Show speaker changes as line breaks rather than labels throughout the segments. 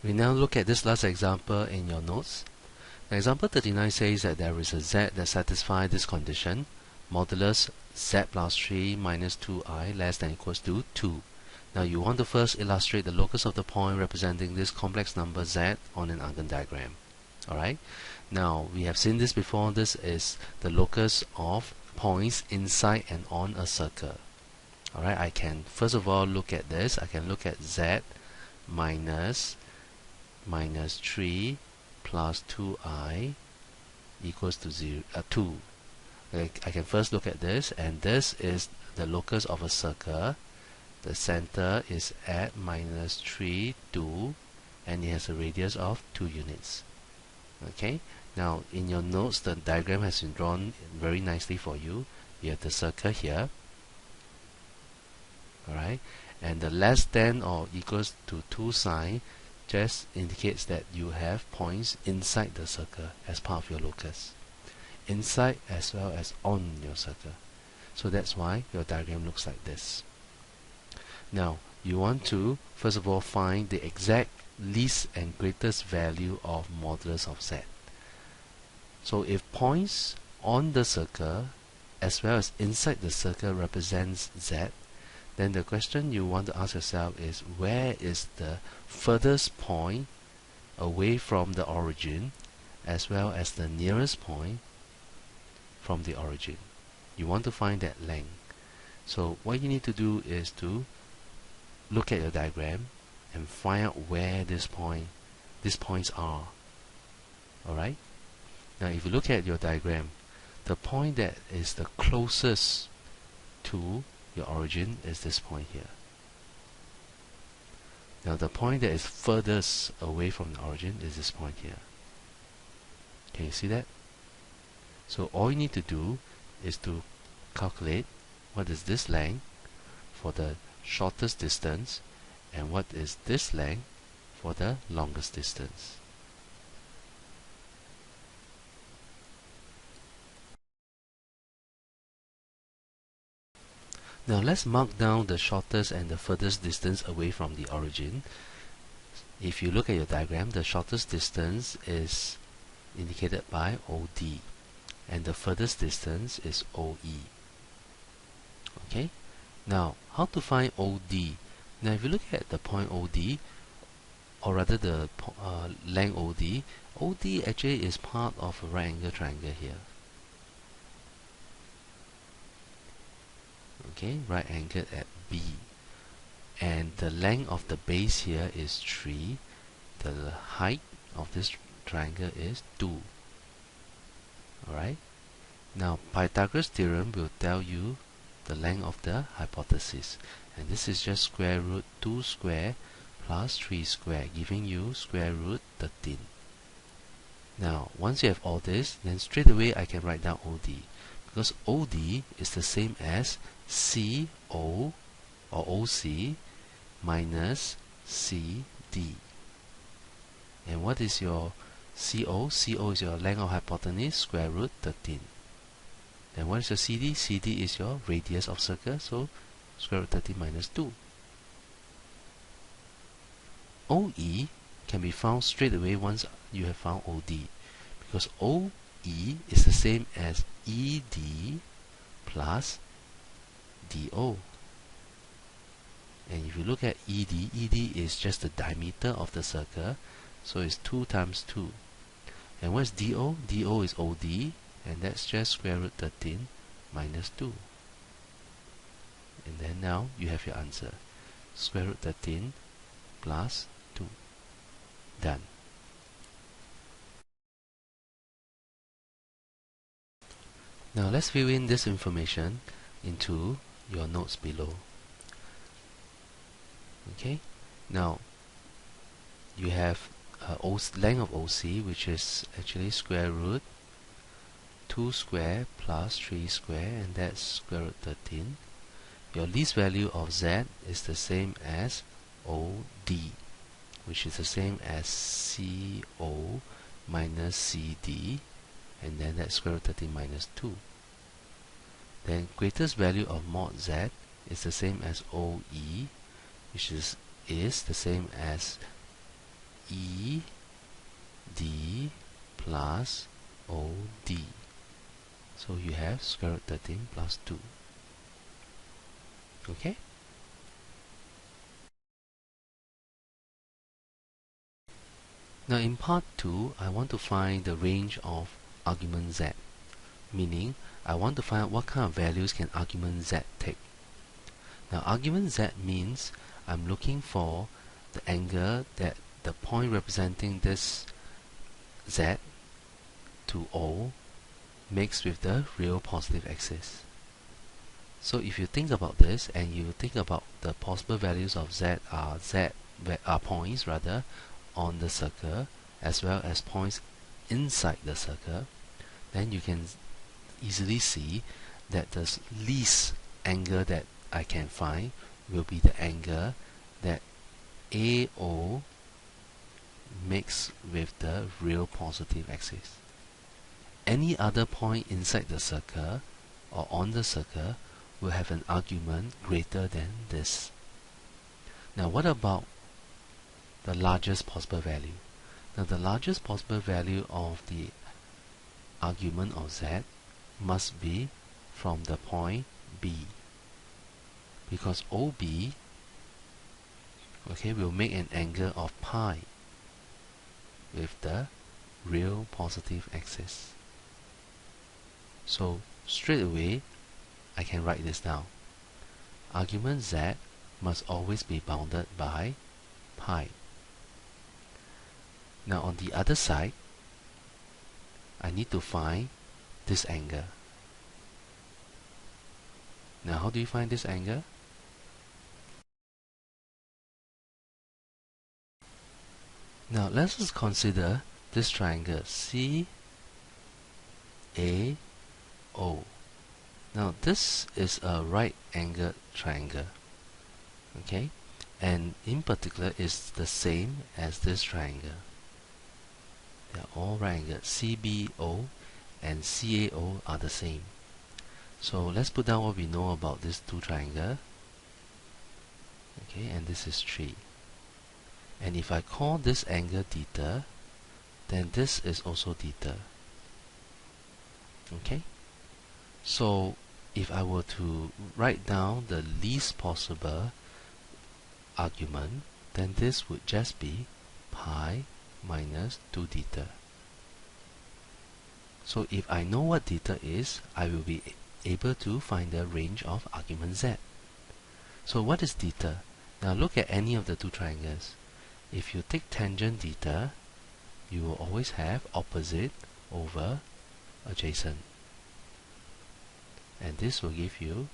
We now look at this last example in your notes. Example 39 says that there is a z that satisfies this condition, modulus z plus 3 minus 2i less than or equals to 2. Now you want to first illustrate the locus of the point representing this complex number z on an Argand diagram. Alright, now we have seen this before. This is the locus of points inside and on a circle. Alright, I can first of all look at this. I can look at z minus 3 plus 2i equals to 2. I can first look at this, and this is the locus of a circle. The center is at minus 3, 2, and it has a radius of 2 units. Okay, now in your notes the diagram has been drawn very nicely for you. You have the circle here, alright, and the less than or equals to 2 sign just indicates that you have points inside the circle as part of your locus, inside as well as on your circle. So that's why your diagram looks like this. Now you want to first of all find the exact least and greatest value of modulus of z. So if points on the circle as well as inside the circle represents z, then the question you want to ask yourself is, where is the furthest point away from the origin as well as the nearest point from the origin? You want to find that length. So what you need to do is to look at your diagram and find out where these points are. Alright? Now if you look at your diagram, the point that is the closest to your origin is this point here. Now the point that is furthest away from the origin is this point here. Can you see that? So all you need to do is to calculate what is this length for the shortest distance and what is this length for the longest distance. Now let's mark down the shortest and the furthest distance away from the origin. If you look at your diagram, the shortest distance is indicated by OD and the furthest distance is OE. Okay? Now, how to find OD? Now if you look at the point OD, or rather the length OD, OD actually is part of a right angle triangle here. Okay, right angle at B, and the length of the base here is 3. The height of this triangle is 2. Alright, now Pythagoras theorem will tell you the length of the hypothesis, and this is just square root 2 square plus 3 square, giving you square root 13. Now once you have all this, then straight away I can write down OD, because OD is the same as CO or OC minus CD. And what is your CO? CO is your length of hypotenuse, square root 13. Then what is your CD? CD is your radius of circle, so square root 13 minus 2. OE can be found straight away once you have found OD, because OE is the same as ED plus DO. And if you look at ED, ED is just the diameter of the circle, so it's 2 times 2. And what's DO? DO is OD, and that's just square root 13 minus 2. And then now you have your answer. Square root 13 plus 2. Done. Now let's fill in this information into your notes below. Okay, now you have length of OC, which is actually square root 2 square plus 3 square, and that's square root 13. Your least value of Z is the same as OD, which is the same as CO minus CD, and then that's square root 13 minus 2. Then greatest value of mod Z is the same as OE, which is the same as ED plus OD. So you have square root 13 plus 2. Okay? Now in part 2, I want to find the range of argument z, meaning I want to find out what kind of values can argument z take. Now argument z means I'm looking for the angle that the point representing this z to O makes with the real positive axis. So if you think about this and you think about the possible values of z are points rather on the circle as well as points inside the circle, then you can easily see that the least angle that I can find will be the angle that AO makes with the real positive axis. Any other point inside the circle or on the circle will have an argument greater than this. Now what about the largest possible value? Now the largest possible value of the argument of z must be from the point B, because OB will make an angle of pi with the real positive axis. So straight away I can write this down. Argument z must always be bounded by pi. Now on the other side, I need to find this angle. Now how do you find this angle? Now let's just consider this triangle CAO. Now this is a right angled triangle, okay, and in particular is the same as this triangle. They are all right angled. CBO and CAO are the same. So let's put down what we know about these two triangles. Okay, and this is 3. And if I call this angle theta, then this is also theta. Okay? So if I were to write down the least possible argument, then this would just be pi minus 2 theta. So if I know what theta is, I will be able to find the range of argument z. So what is theta? Now look at any of the two triangles. If you take tangent theta, you will always have opposite over adjacent. And this will give you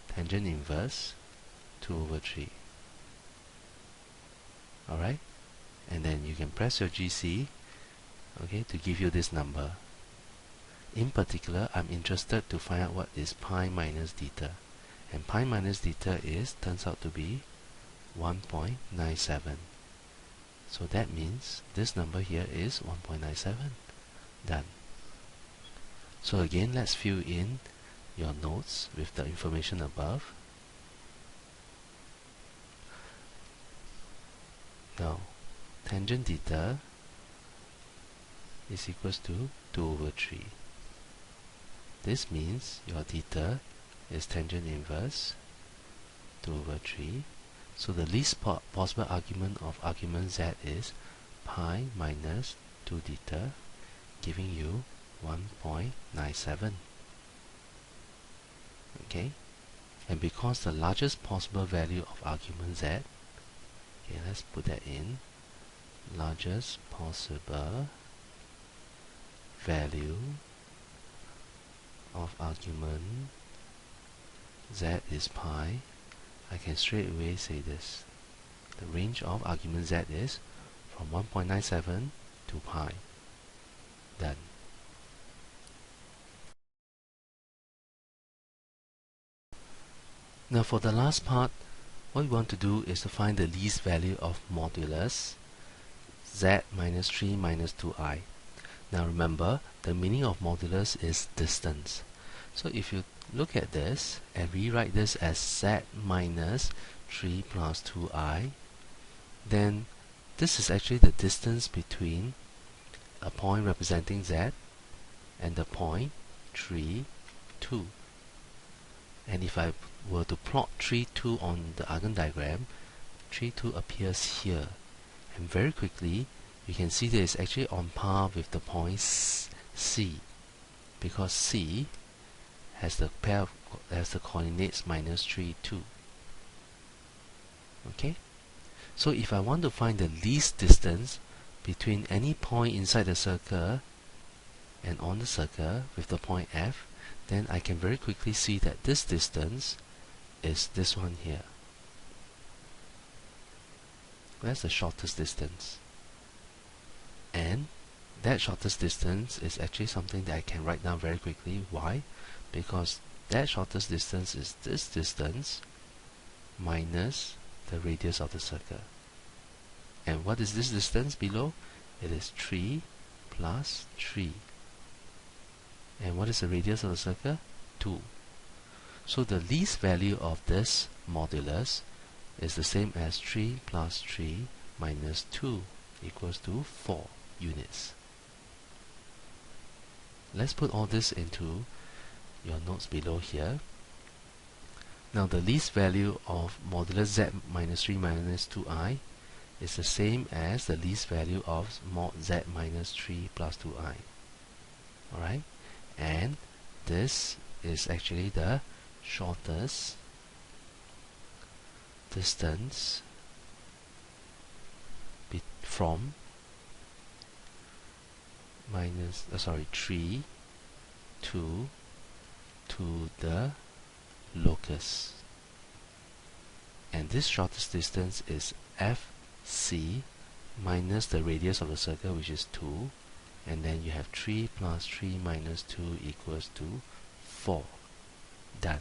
tangent inverse 2 over 3. Alright? And then you can press your GC, okay, to give you this number. In particular, I'm interested to find out what is pi minus theta. And pi minus theta turns out to be 1.97. So that means this number here is 1.97. Done. So again, let's fill in your notes with the information above. Now, tangent theta is equals to 2 over 3. This means your theta is tangent inverse 2 over 3. So the least possible argument of argument z is pi minus 2 theta, giving you 1.97. Okay? And because the largest possible value of argument z, okay, let's put that in, largest possible value of argument z is pi, I can straight away say this. The range of argument z is from 1.97 to pi. Done. Now for the last part, what we want to do is to find the least value of modulus z minus 3 minus 2i. Now remember, the meaning of modulus is distance. So if you look at this and rewrite this as z minus 3 plus 2i, then this is actually the distance between a point representing Z and the point 3, 2. And if I were to plot 3, 2 on the Argand diagram, 3, 2 appears here. And very quickly, you can see that it's actually on par with the point C, because C has the coordinates minus 3, 2. Okay? So if I want to find the least distance between any point inside the circle and on the circle with the point F, then I can very quickly see that this distance is this one here. That's the shortest distance. And that shortest distance is actually something that I can write down very quickly. Why? Because that shortest distance is this distance minus the radius of the circle. And what is this distance below? It is 3 plus 3. And what is the radius of the circle? 2. So the least value of this modulus is the same as 3 plus 3 minus 2 equals to 4 units. Let's put all this into your notes below here. Now the least value of modulus Z minus 3 minus 2i is the same as the least value of mod Z minus 3 plus 2i. Alright? And this is actually the shortest distance from 3, 2 to the locus. And this shortest distance is FC minus the radius of the circle, which is 2, and then you have 3 plus 3 minus 2 equals to 4. Done.